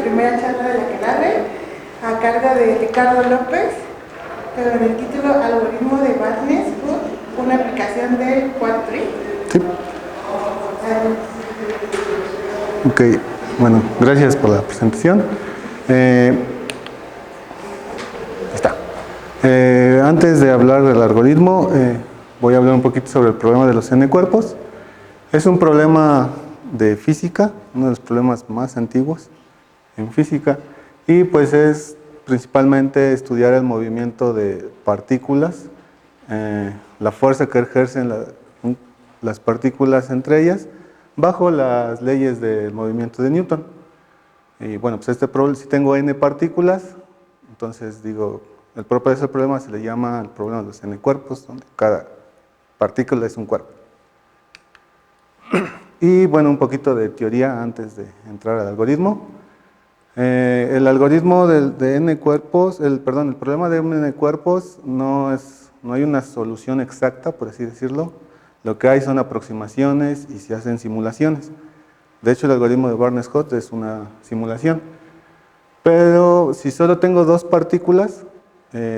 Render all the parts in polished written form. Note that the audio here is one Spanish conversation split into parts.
primera charla de la Aquelarre, a cargo de Ricardo López, con el título Algoritmo de Barnes-Hood, una aplicación del Quad Tree. Sí. Ok, bueno, gracias por la presentación. Está. Antes de hablar del algoritmo, voy a hablar un poquito sobre el problema de los n-cuerpos. Es un problema de física, uno de los problemas más antiguos en física, y pues es principalmente estudiar el movimiento de partículas, la fuerza que ejercen las partículas entre ellas, bajo las leyes del movimiento de Newton. Y bueno, pues este problema, si tengo n partículas, entonces digo, el propio de ese problema se le llama el problema de los n-cuerpos, donde cada partícula es un cuerpo. Y bueno, un poquito de teoría antes de entrar al algoritmo. El algoritmo de n-cuerpos, el problema de n-cuerpos no hay una solución exacta, por así decirlo. Lo que hay son aproximaciones y se hacen simulaciones. De hecho, el algoritmo de Barnes-Hood es una simulación. Pero si solo tengo dos partículas,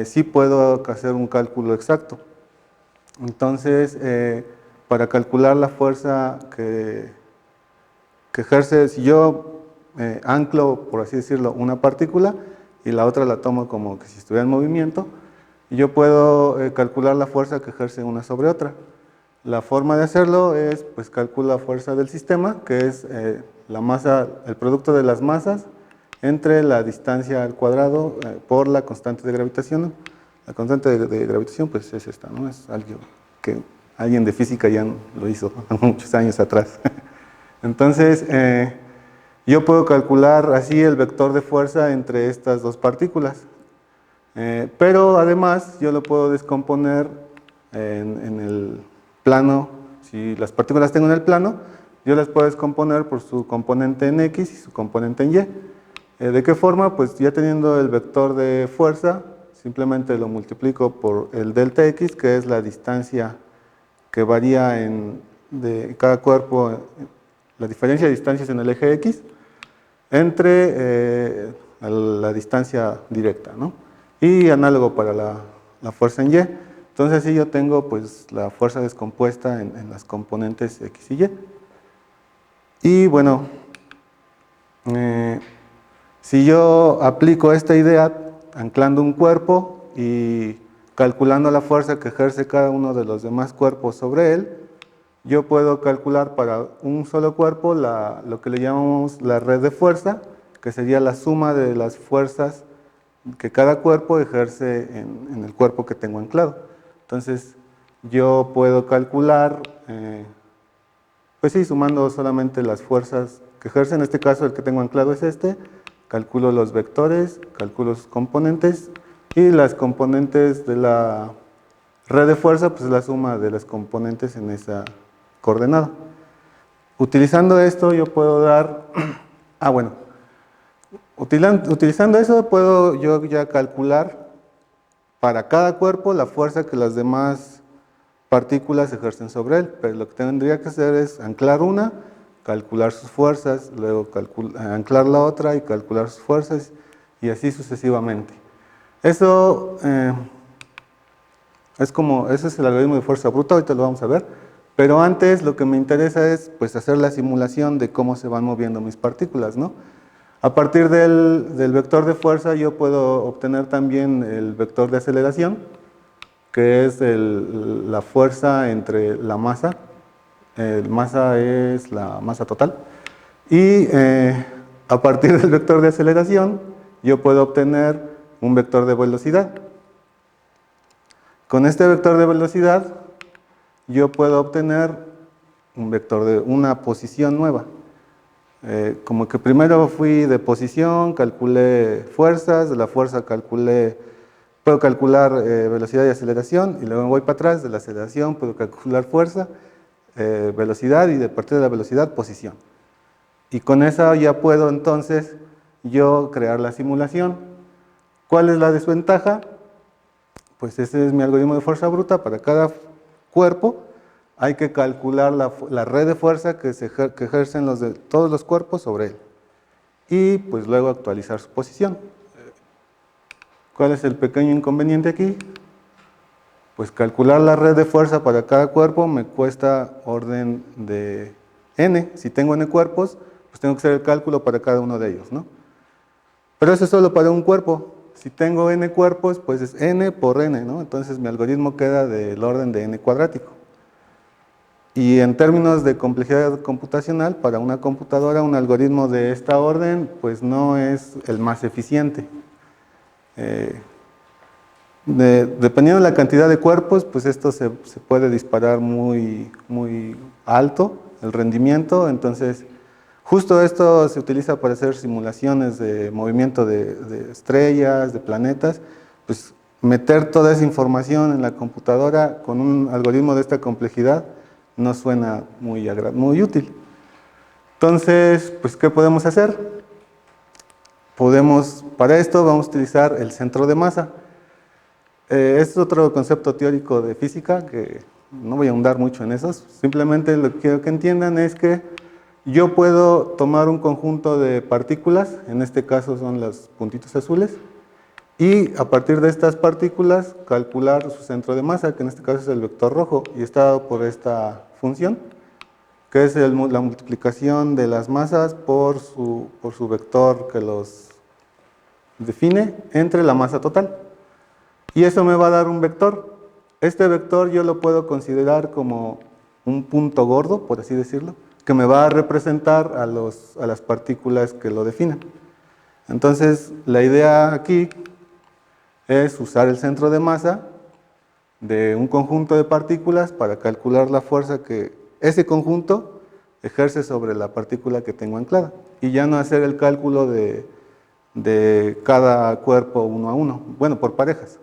sí puedo hacer un cálculo exacto. Entonces, para calcular la fuerza que ejerce, si yo anclo, por así decirlo, una partícula y la otra la tomo como que si estuviera en movimiento, yo puedo calcular la fuerza que ejerce una sobre otra. La forma de hacerlo es, pues, calculo la fuerza del sistema, que es la masa, el producto de las masas entre la distancia al cuadrado por la constante de gravitación. La constante de gravitación, pues, es esta, ¿no? Es algo que alguien de física ya lo hizo muchos años atrás. Entonces, yo puedo calcular así el vector de fuerza entre estas dos partículas. Pero además, yo lo puedo descomponer en el plano. Si las partículas tengo en el plano, yo las puedo descomponer por su componente en X y su componente en Y. ¿De qué forma? Pues ya teniendo el vector de fuerza, simplemente lo multiplico por el delta X, que es la distancia que varía de cada cuerpo, la diferencia de distancias en el eje X, entre la distancia directa, ¿no? Y análogo para la fuerza en Y. Entonces, así yo tengo, pues, la fuerza descompuesta en las componentes X y Y. Y bueno, si yo aplico esta idea anclando un cuerpo y calculando la fuerza que ejerce cada uno de los demás cuerpos sobre él, yo puedo calcular para un solo cuerpo lo que le llamamos la red de fuerza, que sería la suma de las fuerzas que cada cuerpo ejerce en el cuerpo que tengo anclado. Entonces, yo puedo calcular, pues sí, sumando solamente las fuerzas que ejerce. En este caso, el que tengo anclado es este. Calculo los vectores, calculo sus componentes, y las componentes de la red de fuerza, pues es la suma de las componentes en esa coordenada. Utilizando esto, yo puedo dar, utilizando eso, puedo yo ya calcular para cada cuerpo la fuerza que las demás partículas ejercen sobre él. Pero lo que tendría que hacer es anclar una, calcular sus fuerzas, luego anclar la otra y calcular sus fuerzas, y así sucesivamente. Eso ese es el algoritmo de fuerza bruta, ahorita lo vamos a ver. Pero antes lo que me interesa es, pues, hacer la simulación de cómo se van moviendo mis partículas, ¿no? A partir del vector de fuerza yo puedo obtener también el vector de aceleración, que es la fuerza entre la masa. Masa es la masa total. Y a partir del vector de aceleración yo puedo obtener un vector de velocidad. Con este vector de velocidad yo puedo obtener un vector de una posición nueva. Como que primero fui de posición, calculé fuerzas, de la fuerza puedo calcular velocidad y aceleración, y luego voy para atrás, de la aceleración puedo calcular fuerza, velocidad, y de partir de la velocidad, posición. Y con esa ya puedo entonces yo crear la simulación. ¿Cuál es la desventaja? Pues ese es mi algoritmo de fuerza bruta. Para cada cuerpo hay que calcular la red de fuerza que ejercen todos los cuerpos sobre él. y pues luego actualizar su posición. ¿Cuál es el pequeño inconveniente aquí? Pues calcular la red de fuerza para cada cuerpo me cuesta orden de n. Si tengo n cuerpos, pues tengo que hacer el cálculo para cada uno de ellos, ¿no? Pero eso es solo para un cuerpo. Si tengo n cuerpos, pues es n por n, ¿no? Entonces mi algoritmo queda del orden de n cuadrático. Y en términos de complejidad computacional, para una computadora, un algoritmo de esta orden, pues no es el más eficiente. Dependiendo de la cantidad de cuerpos, pues esto se puede disparar muy alto, el rendimiento. Entonces, justo esto se utiliza para hacer simulaciones de movimiento de estrellas, de planetas. Pues meter toda esa información en la computadora con un algoritmo de esta complejidad no suena muy útil. Entonces, pues, ¿qué podemos hacer? Para esto vamos a utilizar el centro de masa. Este es otro concepto teórico de física que no voy a ahondar mucho en eso. Simplemente lo que quiero que entiendan es que yo puedo tomar un conjunto de partículas, en este caso son los puntitos azules, y a partir de estas partículas calcular su centro de masa, que en este caso es el vector rojo, y está dado por esta función, que es la multiplicación de las masas por su vector que los define entre la masa total. Y eso me va a dar un vector. Este vector yo lo puedo considerar como un punto gordo, por así decirlo, que me va a representar a las partículas que lo definen. Entonces, la idea aquí es usar el centro de masa de un conjunto de partículas para calcular la fuerza que ese conjunto ejerce sobre la partícula que tengo anclada. Y ya no hacer el cálculo de cada cuerpo uno a uno, bueno, por parejas.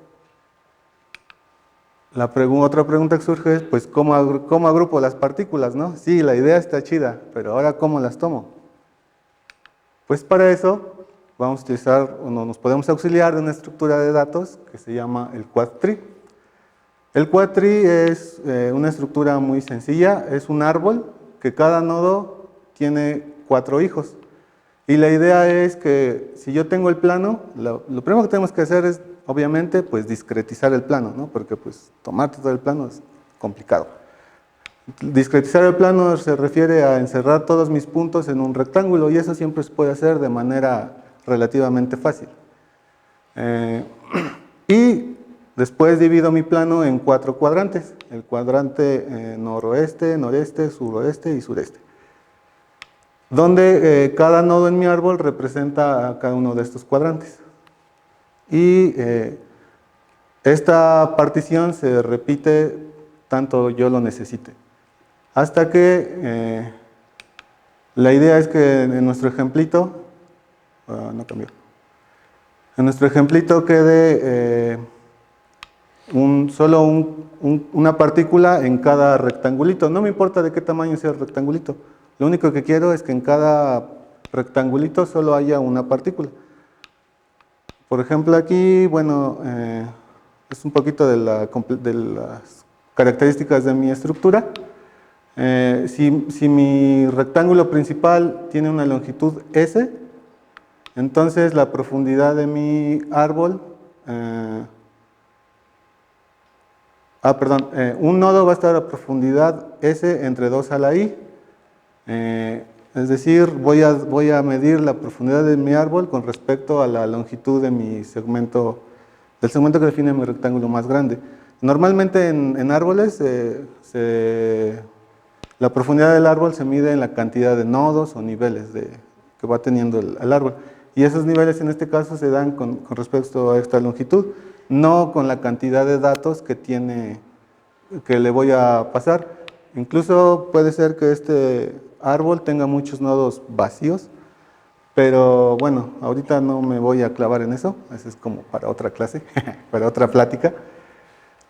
Otra pregunta que surge es, pues, ¿cómo agrupo las partículas, no? Sí, la idea está chida, pero ahora, ¿cómo las tomo? Pues para eso vamos a utilizar, nos podemos auxiliar de una estructura de datos que se llama el quad-tree. El quad-tree es una estructura muy sencilla, es un árbol que cada nodo tiene 4 hijos. Y la idea es que si yo tengo el plano, lo primero que tenemos que hacer es, obviamente, pues discretizar el plano, ¿no? Porque pues tomar todo el plano es complicado. Discretizar el plano se refiere a encerrar todos mis puntos en un rectángulo y eso siempre se puede hacer de manera relativamente fácil. Y después divido mi plano en 4 cuadrantes. El cuadrante noroeste, noreste, suroeste y sureste. Donde cada nodo en mi árbol representa a cada uno de estos cuadrantes. Y esta partición se repite tanto yo lo necesite. Hasta que la idea es que en nuestro ejemplito, no cambió, en nuestro ejemplito quede solo una partícula en cada rectangulito. No me importa de qué tamaño sea el rectangulito. Lo único que quiero es que en cada rectangulito solo haya una partícula. Por ejemplo, aquí, bueno, es un poquito de las características de mi estructura. Si mi rectángulo principal tiene una longitud S, entonces la profundidad de mi árbol, un nodo va a estar a profundidad S entre 2 a la I. Es decir, voy a medir la profundidad de mi árbol con respecto a la longitud de mi segmento, del segmento que define mi rectángulo más grande. Normalmente en árboles, la profundidad del árbol se mide en la cantidad de nodos o niveles que va teniendo el árbol. Y esos niveles en este caso se dan con respecto a esta longitud, no con la cantidad de datos que le voy a pasar. Incluso puede ser que este árbol tenga muchos nodos vacíos, pero bueno, ahorita no me voy a clavar en eso, eso es como para otra clase, para otra plática.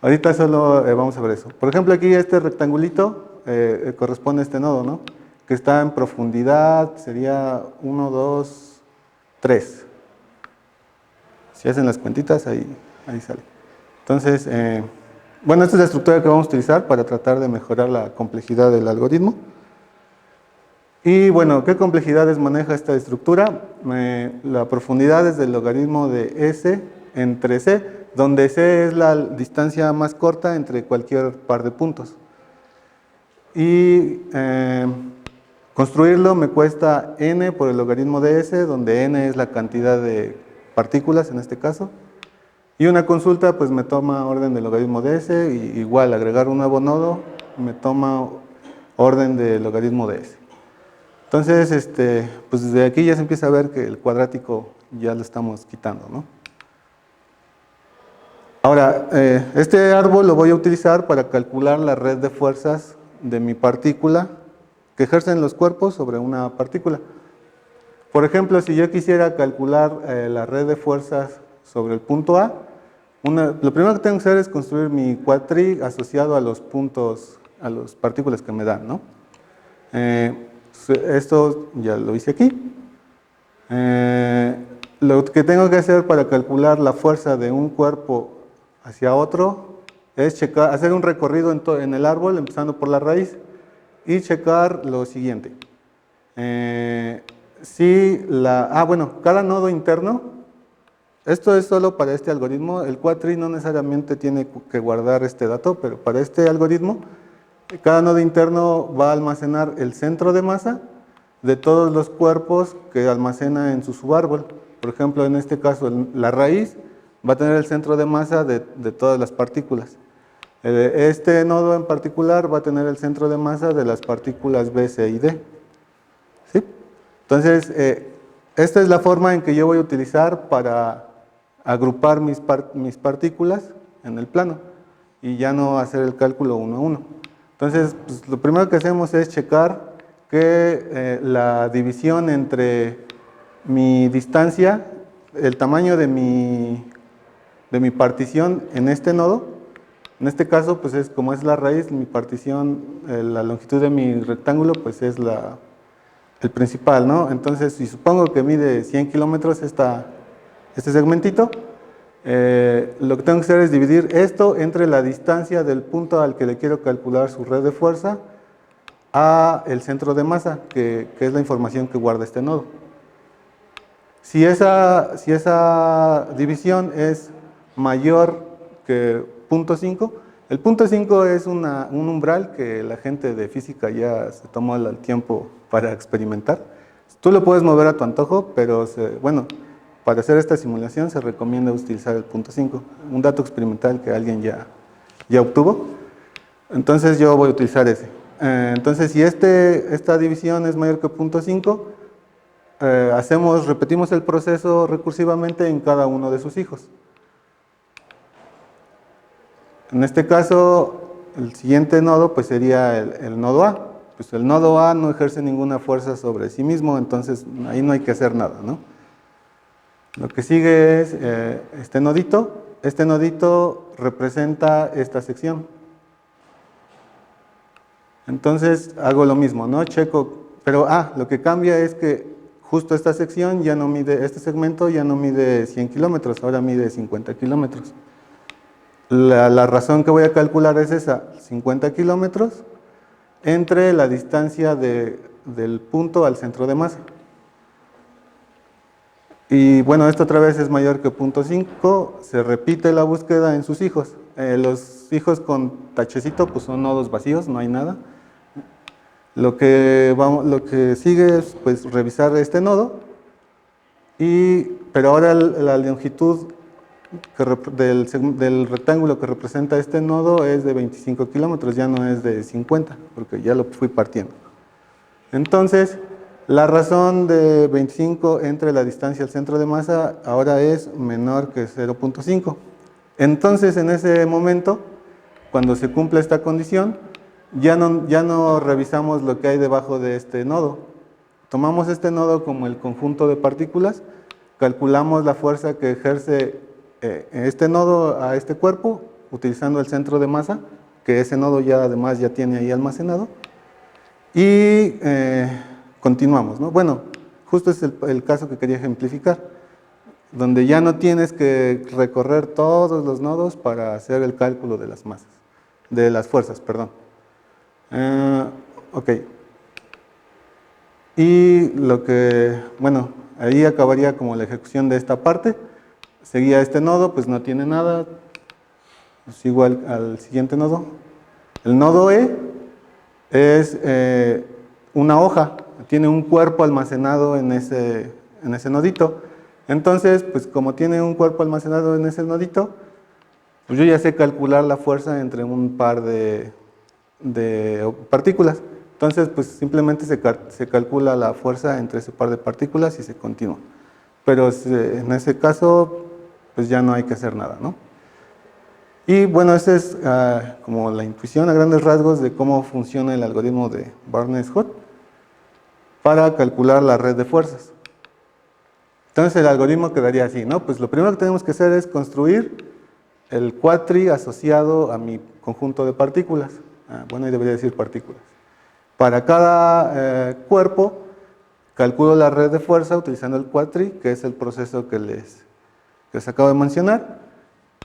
Ahorita solo vamos a ver eso. Por ejemplo, aquí este rectangulito corresponde a este nodo, ¿no? Que está en profundidad, sería 1, 2, 3. Si hacen las cuentitas, ahí sale. Entonces, bueno, esta es la estructura que vamos a utilizar para tratar de mejorar la complejidad del algoritmo. Y bueno, ¿qué complejidades maneja esta estructura? La profundidad es del logaritmo de S entre C, donde C es la distancia más corta entre cualquier par de puntos. Y construirlo me cuesta n por el logaritmo de S, donde n es la cantidad de partículas en este caso. Y una consulta pues me toma orden del logaritmo de S, y igual agregar un nuevo nodo me toma orden del logaritmo de S. Entonces, pues desde aquí ya se empieza a ver que el cuadrático ya lo estamos quitando, ¿no? Ahora, este árbol lo voy a utilizar para calcular la red de fuerzas de mi partícula que ejercen los cuerpos sobre una partícula. Por ejemplo, si yo quisiera calcular la red de fuerzas sobre el punto A, lo primero que tengo que hacer es construir mi quadtrig asociado a los puntos, a las partículas que me dan, ¿no? Esto ya lo hice aquí. Lo que tengo que hacer para calcular la fuerza de un cuerpo hacia otro es hacer un recorrido en el árbol, empezando por la raíz, y checar lo siguiente. Bueno, cada nodo interno, esto es solo para este algoritmo, el quadtrig no necesariamente tiene que guardar este dato, pero para este algoritmo, cada nodo interno va a almacenar el centro de masa de todos los cuerpos que almacena en su subárbol. Por ejemplo, en este caso, la raíz va a tener el centro de masa de todas las partículas. Este nodo en particular va a tener el centro de masa de las partículas B, C y D. ¿Sí? Entonces, esta es la forma en que yo voy a utilizar para agrupar mis partículas en el plano y ya no hacer el cálculo uno a uno. Entonces, pues, lo primero que hacemos es checar que la división entre mi distancia, el tamaño de mi partición en este nodo, en este caso, pues como es la raíz, mi partición, la longitud de mi rectángulo, pues es el principal, ¿no? Entonces, si supongo que mide 100 kilómetros este segmentito, lo que tengo que hacer es dividir esto entre la distancia del punto al que le quiero calcular su red de fuerza a el centro de masa, que es la información que guarda este nodo. Si esa división es mayor que 0.5, el 0.5 es un umbral que la gente de física ya se tomó el tiempo para experimentar. Tú lo puedes mover a tu antojo, pero bueno, para hacer esta simulación se recomienda utilizar el 0.5, un dato experimental que alguien ya obtuvo. Entonces yo voy a utilizar ese. Entonces si esta división es mayor que 0.5, repetimos el proceso recursivamente en cada uno de sus hijos. En este caso, el siguiente nodo pues sería el nodo A. Pues el nodo A no ejerce ninguna fuerza sobre sí mismo, entonces ahí no hay que hacer nada, ¿no? Lo que sigue es este nodito. Este nodito representa esta sección. Entonces hago lo mismo, ¿no? Checo, pero lo que cambia es que justo esta sección ya no mide, este segmento ya no mide 100 kilómetros, ahora mide 50 kilómetros. La razón que voy a calcular es esa, 50 kilómetros entre la distancia del punto al centro de masa. Y bueno, esto otra vez es mayor que 0.5, se repite la búsqueda en sus hijos. Los hijos con tachecito pues son nodos vacíos, no hay nada. Lo que sigue es pues revisar este nodo, pero ahora la longitud del rectángulo que representa este nodo es de 25 kilómetros, ya no es de 50, porque ya lo fui partiendo. Entonces, la razón de 25 entre la distancia al centro de masa ahora es menor que 0.5. Entonces, en ese momento, cuando se cumple esta condición, ya no revisamos lo que hay debajo de este nodo. Tomamos este nodo como el conjunto de partículas, calculamos la fuerza que ejerce este nodo a este cuerpo, utilizando el centro de masa, que ese nodo ya además ya tiene ahí almacenado, y continuamos, ¿no? Bueno, justo es el caso que quería ejemplificar, donde ya no tienes que recorrer todos los nodos para hacer el cálculo de las masas, de las fuerzas, perdón. Ok. Y bueno, ahí acabaría como la ejecución de esta parte. Seguía este nodo, pues no tiene nada, sigo al siguiente nodo. El nodo E es una hoja, tiene un cuerpo almacenado en ese nodito. Entonces, pues como tiene un cuerpo almacenado en ese nodito, pues yo ya sé calcular la fuerza entre un par de partículas. Entonces, pues simplemente se calcula la fuerza entre ese par de partículas y se continúa. Pero en ese caso, pues ya no hay que hacer nada, ¿no? Y bueno, esa es como la intuición a grandes rasgos de cómo funciona el algoritmo de Barnes-Hut para calcular la red de fuerzas. Entonces el algoritmo quedaría así, ¿no? Pues lo primero que tenemos que hacer es construir el quadtree asociado a mi conjunto de partículas. Bueno, ahí debería decir partículas. Para cada cuerpo, calculo la red de fuerza utilizando el quadtree, que es el proceso que les acabo de mencionar,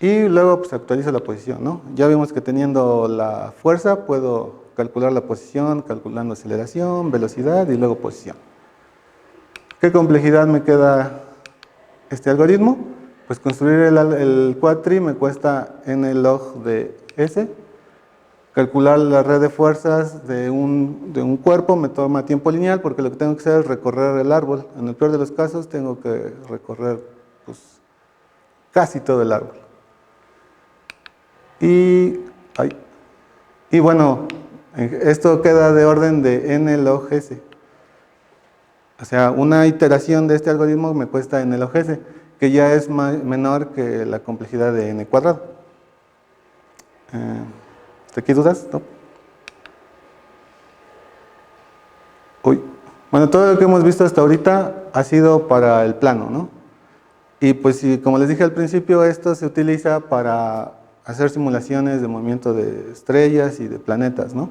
y luego pues actualizo la posición, ¿no? Ya vimos que teniendo la fuerza puedo calcular la posición, calculando aceleración, velocidad y luego posición. ¿Qué complejidad me queda este algoritmo? Pues construir el quadtree me cuesta n log de s. Calcular la red de fuerzas de un cuerpo me toma tiempo lineal porque lo que tengo que hacer es recorrer el árbol. En el peor de los casos tengo que recorrer pues, casi todo el árbol. Y bueno, esto queda de orden de n log s. O sea, una iteración de este algoritmo me cuesta n log s, que ya es menor que la complejidad de n cuadrado. ¿Aquí dudas? ¿No? Uy. Bueno, todo lo que hemos visto hasta ahorita ha sido para el plano, ¿no? Y pues como les dije al principio, esto se utiliza para hacer simulaciones de movimiento de estrellas y de planetas, ¿no?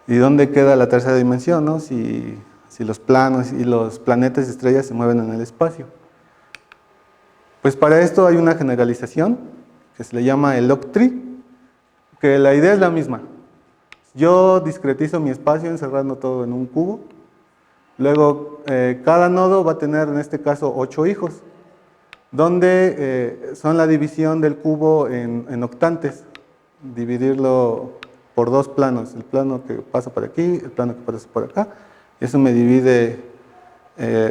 ¿Y dónde queda la tercera dimensión, no? Si los planos y los planetas y estrellas se mueven en el espacio. Pues para esto hay una generalización que se le llama el log-tree, que la idea es la misma. Yo discretizo mi espacio encerrando todo en un cubo. Luego, cada nodo va a tener, en este caso, 8 hijos, donde son la división del cubo en octantes. Dividirlo por dos planos, el plano que pasa por aquí, el plano que pasa por acá. Eso me divide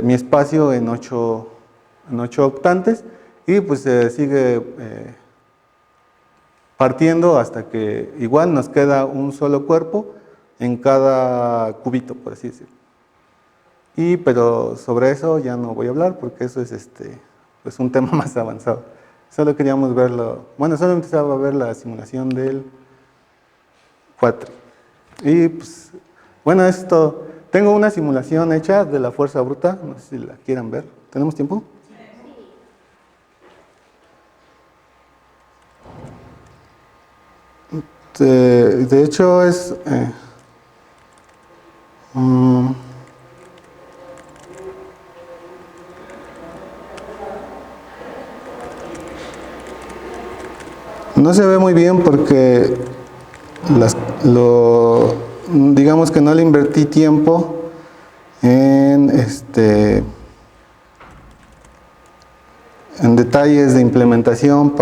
mi espacio en 8 octantes y pues se sigue partiendo hasta que igual nos queda un solo cuerpo en cada cubito, por así decirlo. Pero sobre eso ya no voy a hablar porque eso es pues un tema más avanzado. Solo queríamos verlo, bueno, solo empezaba a ver la simulación del quadtree. Y pues, bueno, eso es todo. Tengo una simulación hecha de la fuerza bruta, no sé si la quieran ver. ¿Tenemos tiempo? De hecho es... no se ve muy bien porque digamos que no le invertí tiempo en detalles de implementación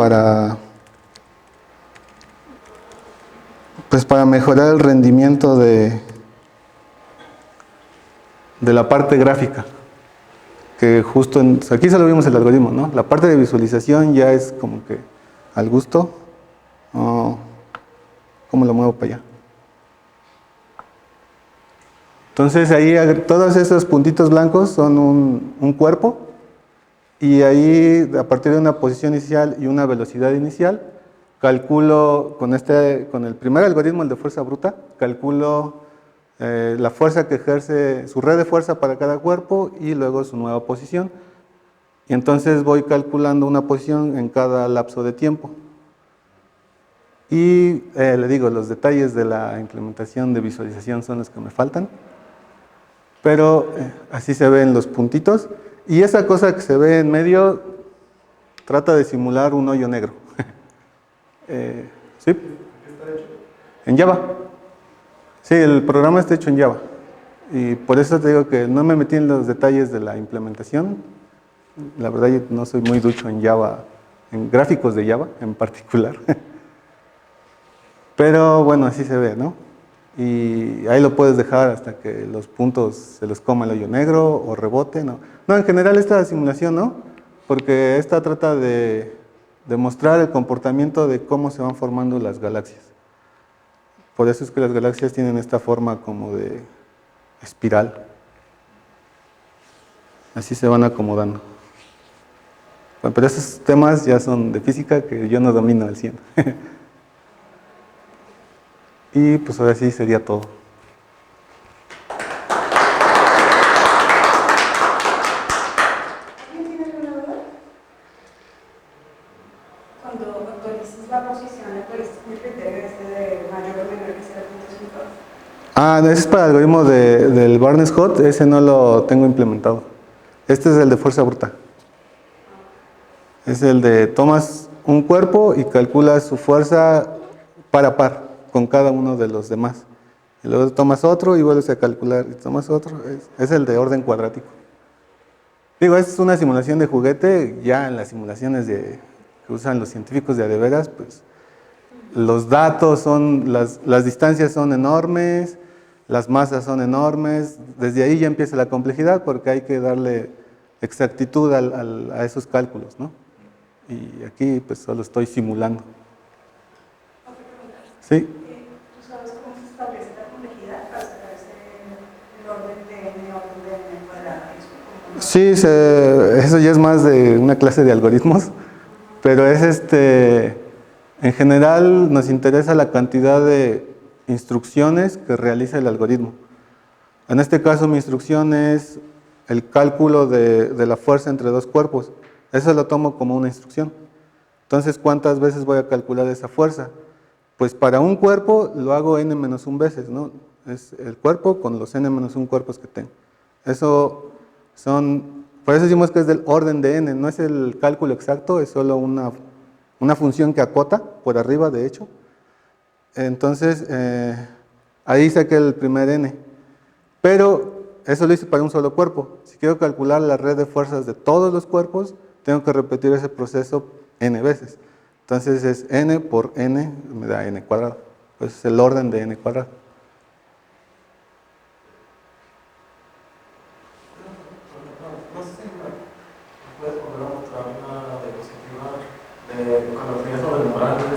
pues para mejorar el rendimiento de la parte gráfica, que justo aquí solo vimos el algoritmo, ¿no? La parte de visualización ya es como que al gusto. ¿Cómo lo muevo para allá? Entonces ahí todos esos puntitos blancos son un cuerpo y ahí a partir de una posición inicial y una velocidad inicial calculo con el primer algoritmo, el de fuerza bruta, calculo la fuerza que ejerce, su red de fuerza para cada cuerpo y luego su nueva posición. Y entonces voy calculando una posición en cada lapso de tiempo. Y le digo, los detalles de la implementación de visualización son los que me faltan. Pero así se ven los puntitos. Y esa cosa que se ve en medio trata de simular un hoyo negro. ¿Sí? ¿En Java? Sí, el programa está hecho en Java. Y por eso te digo que no me metí en los detalles de la implementación. La verdad yo no soy muy ducho en Java, en gráficos de Java en particular. Pero bueno, así se ve, ¿no? Y ahí lo puedes dejar hasta que los puntos se los coma el hoyo negro o rebote, ¿no? No, en general esta simulación, ¿no? Porque esta trata de mostrar el comportamiento de cómo se van formando las galaxias. Por eso es que las galaxias tienen esta forma como de espiral. Así se van acomodando. Bueno, pero esos temas ya son de física que yo no domino al 100. Y pues ahora sí sería todo. ¿Alguien tiene alguna duda? Cuando actualizas la posición, actualizas el criterio de mayor o menor que 0.5. Ah, ese es para el algoritmo del Barnes-Hot, ese no lo tengo implementado. Este es el de fuerza bruta. Es el de tomas un cuerpo y calculas su fuerza par a par con cada uno de los demás. Y luego tomas otro y vuelves a calcular y tomas otro. Es el de orden cuadrático. Digo, es una simulación de juguete. Ya en las simulaciones que usan los científicos de a de veras, pues los datos son, las distancias son enormes, las masas son enormes. Desde ahí ya empieza la complejidad porque hay que darle exactitud a esos cálculos, ¿no? Y aquí pues solo estoy simulando. Sí. ¿Tú sabes cómo se establece la complejidad para sacar el orden de n, orden de n cuadrado? Sí, eso ya es más de una clase de algoritmos, pero es en general nos interesa la cantidad de instrucciones que realiza el algoritmo. En este caso mi instrucción es el cálculo de la fuerza entre dos cuerpos. Eso lo tomo como una instrucción. Entonces, ¿cuántas veces voy a calcular esa fuerza? Pues para un cuerpo lo hago n-1 veces, ¿no? Es el cuerpo con los n-1 cuerpos que tengo. Eso por eso decimos que es del orden de n, no es el cálculo exacto, es solo una función que acota por arriba, de hecho. Entonces, ahí saqué el primer n. Pero eso lo hice para un solo cuerpo. Si quiero calcular la red de fuerzas de todos los cuerpos, tengo que repetir ese proceso n veces. Entonces es n por n, me da n cuadrado. Pues es el orden de n cuadrado. No sé si me puedes volver a mostrar una diapositiva de cuando tenías sobre el umbral de 0.5.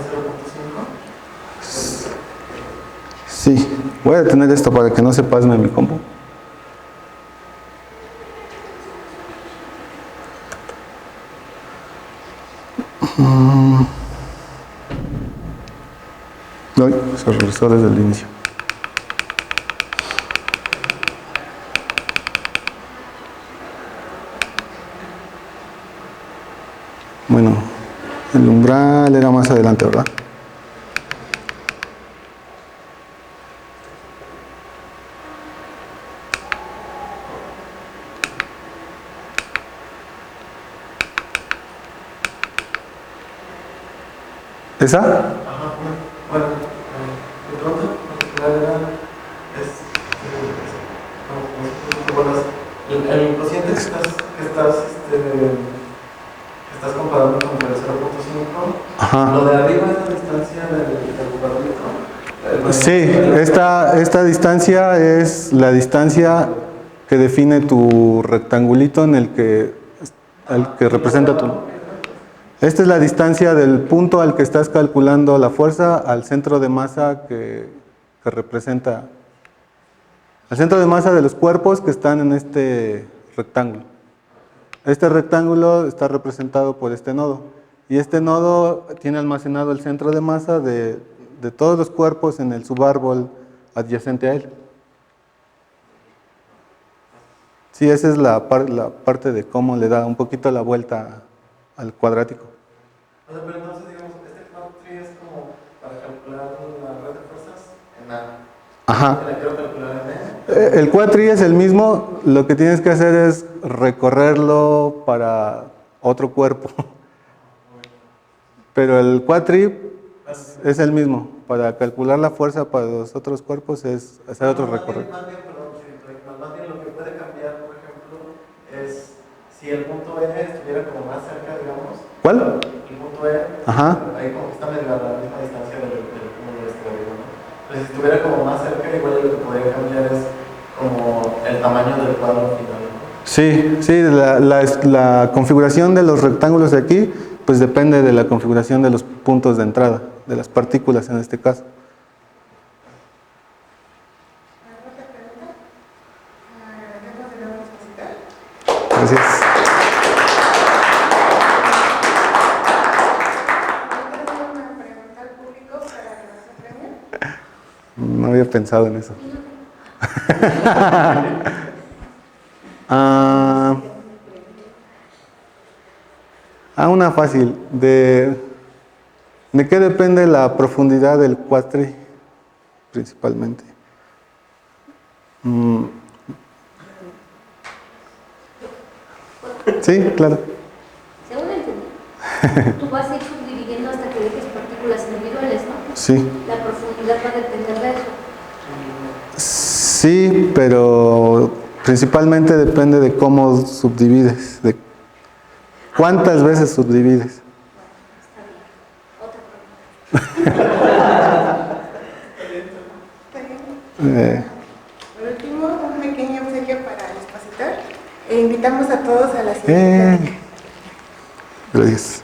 Sí, voy a detener esto para que no se pasme mi compu. No, se regresó desde el inicio. Bueno, el umbral era más adelante, ¿verdad? ¿Esa? Ajá, bueno, de pronto, la verdad es, el cociente que estás comparando con el 0.5, Ajá. lo de arriba es la distancia del cuadrito. Sí, esta distancia es la distancia que define tu rectangulito en el que representa tu... Esta es la distancia del punto al que estás calculando la fuerza al centro de masa que representa, al centro de masa de los cuerpos que están en este rectángulo. Este rectángulo está representado por este nodo y este nodo tiene almacenado el centro de masa de todos los cuerpos en el subárbol adyacente a él. Sí, esa es la parte de cómo le da un poquito la vuelta al cuadrático. O sea, pero entonces, digamos, este plot tree es como para calcular la red de fuerzas en A. Ajá. La quiero calcular en E. El quadtree es el mismo, lo que tienes que hacer es recorrerlo para otro cuerpo. Pero el quadtree es el mismo, para calcular la fuerza para los otros cuerpos es hacer otro recorrido. Más bien, perdón, si estoy mal si el punto N estuviera como más cerca, digamos, ¿Cuál? el punto N, Ajá. ahí como que está medio a la misma distancia del punto este de arriba, ¿no? Pues si estuviera como más cerca, igual lo que podría cambiar es como el tamaño del cuadro final, ¿no? Sí, sí, la configuración de los rectángulos de aquí, pues depende de la configuración de los puntos de entrada, de las partículas en este caso. ¿Alguna pregunta? Agradecemos de nuevo expositar. Gracias. ¿Tengo una pregunta al público para que nos apremien? No había pensado en eso. Una fácil. ¿De qué depende la profundidad del cuatri principalmente? Sí, claro. Según entendí, tú vas a ir subdividiendo hasta que dejes partículas individuales, ¿no? Sí. La profundidad va a depender de eso. Sí, pero principalmente depende de cómo subdivides, de cuántas veces subdivides. Está bien. Otra pregunta. Está bien. Por último, un pequeño obsequio para el expositor. E invitamos a todos a la siguiente. Gracias.